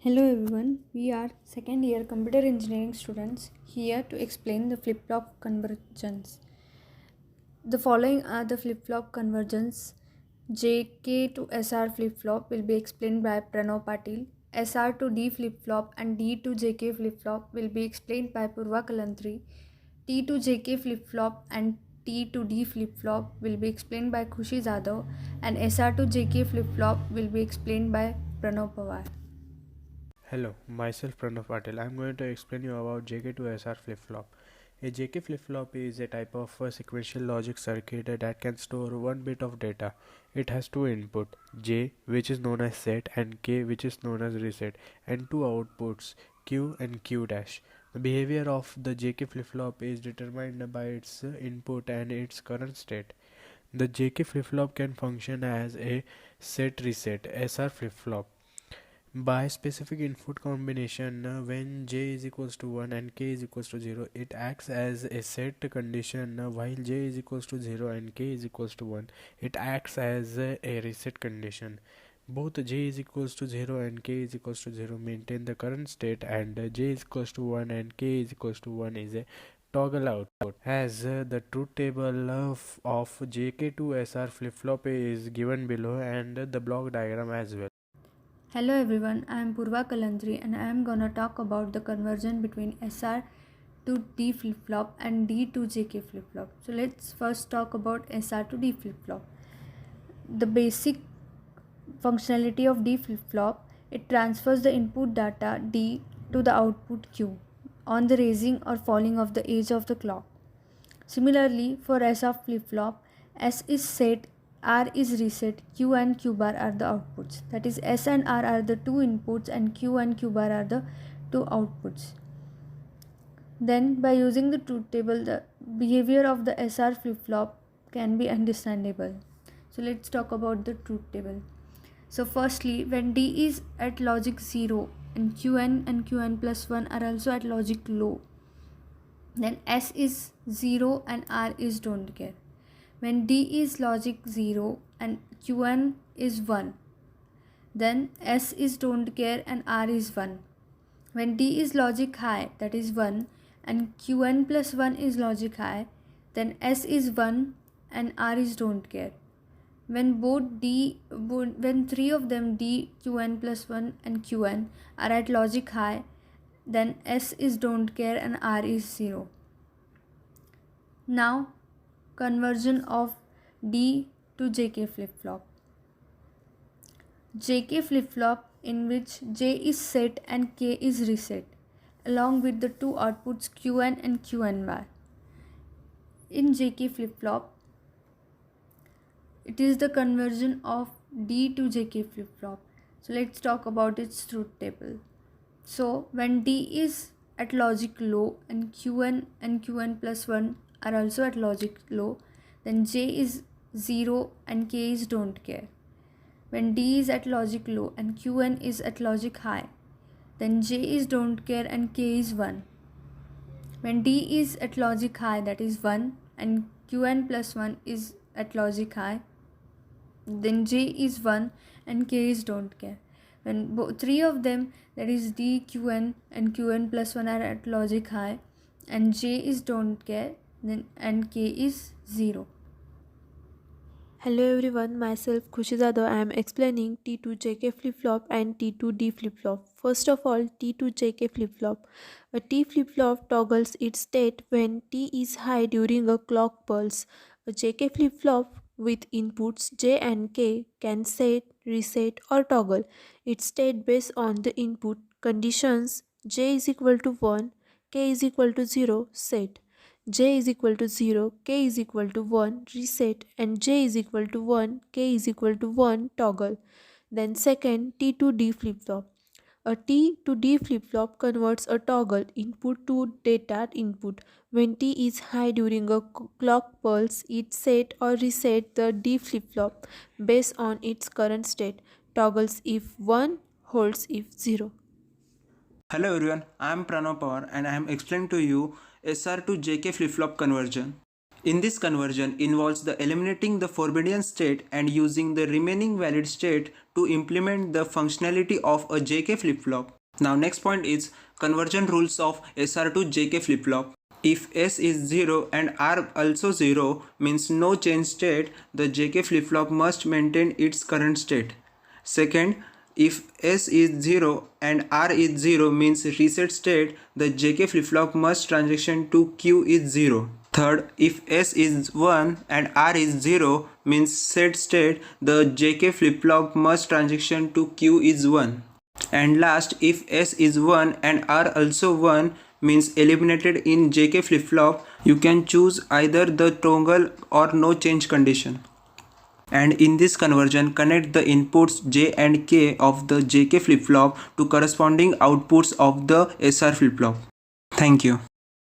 Hello everyone, we are second year computer engineering students here to explain the flip-flop convergence. The following are the flip-flop convergence. JK to SR flip-flop will be explained by Pranav PATIL. SR to D flip-flop and D to JK flip-flop will be explained by Kalantari. T to JK flip-flop and T to D flip-flop will be explained by JADHAV, and SR to JK flip-flop will be explained by Pranav PAWAR. Hello, myself Pranav PATIL. I'm going to explain you about JK to SR flip-flop. A JK flip-flop is a type of sequential logic circuit that can store one bit of data. It has two inputs, J, which is known as set, and K, which is known as reset, and two outputs, Q and Q dash. The behavior of the JK flip-flop is determined by its input and its current state. The JK flip-flop can function as a set-reset SR flip-flop by specific input combination. When j is equals to 1 and k is equals to 0, it acts as a set condition, while j is equals to 0 and k is equals to 1, it acts as a reset condition. Both j is equals to 0 and k is equals to 0 maintain the current state, and j is equals to 1 and k is equals to 1 is a toggle output. As the truth table of JK to SR flip-flop is given below, and the block diagram as well. Hello everyone, I am Kalantari and I am gonna talk about the conversion between SR to D flip-flop and D to JK flip-flop. So let's first talk about SR to D flip-flop. The basic functionality of D flip-flop, it transfers the input data D to the output Q on the raising or falling of the edge of the clock. Similarly, for SR flip-flop, S is set, R is reset, Q and Q bar are the outputs. That is, S and R are the two inputs and Q and Q bar are the two outputs. Then by using the truth table, the behavior of the SR flip-flop can be understandable. So let's talk about the truth table. So firstly, when D is at logic 0 and Qn plus 1 are also at logic low, then S is 0 and R is don't care. When D is logic 0 and Qn is 1, then S is don't care and R is 1. When D is logic high, that is 1, and Qn plus 1 is logic high, then S is 1 and R is don't care. When three of them D, Qn plus 1 and Qn are at logic high, then S is don't care and R is 0. Now conversion of D to JK flip-flop. JK flip-flop in which J is set and K is reset along with the two outputs Qn and Qn bar. In JK flip-flop, it is the conversion of D to JK flip-flop. So let's talk about its truth table. So when D is at logic low and Qn plus 1 are also at logic low, then J is 0 and K is don't care. When D is at logic low and Qn is at logic high, then J is don't care and K is 1. When D is at logic high, that is 1, and Qn plus 1 is at logic high, then J is 1 and K is don't care. When three of them, that is D, Qn and Qn plus 1 are at logic high and J is don't care, then and K is 0. Hello everyone, myself JADHAV. I am explaining T2JK flip-flop and T2D flip-flop. First of all, T2JK flip-flop. A T flip-flop toggles its state when T is high during a clock pulse. A JK flip-flop with inputs J and K can set, reset or toggle its state based on the input conditions J is equal to 1, K is equal to 0, set. J is equal to 0, K is equal to 1, reset, and J is equal to 1, K is equal to 1, toggle. Then second, T to D flip-flop. A T to D flip-flop converts a toggle input to data input. When T is high during a clock pulse, it set or reset the D flip-flop based on its current state. Toggles if 1, holds if 0. Hello everyone, I am Pranav and I am explaining to you SR to JK flip-flop conversion. In this conversion involves the eliminating the forbidden state and using the remaining valid state to implement the functionality of a JK flip-flop. Now next point is conversion rules of SR to JK flip-flop. If S is 0 and R also 0 means no change state, the JK flip-flop must maintain its current state. Second, if S is 0 and R is 0 means reset state, the JK flip-flop must transition to Q is 0. Third, if S is 1 and R is 0 means set state, the JK flip-flop must transition to Q is 1. And last, if S is 1 and R also 1 means eliminated in JK flip-flop, you can choose either the toggle or no change condition. And in this conversion, connect the inputs J and K of the JK flip-flop to corresponding outputs of the SR flip-flop. Thank you.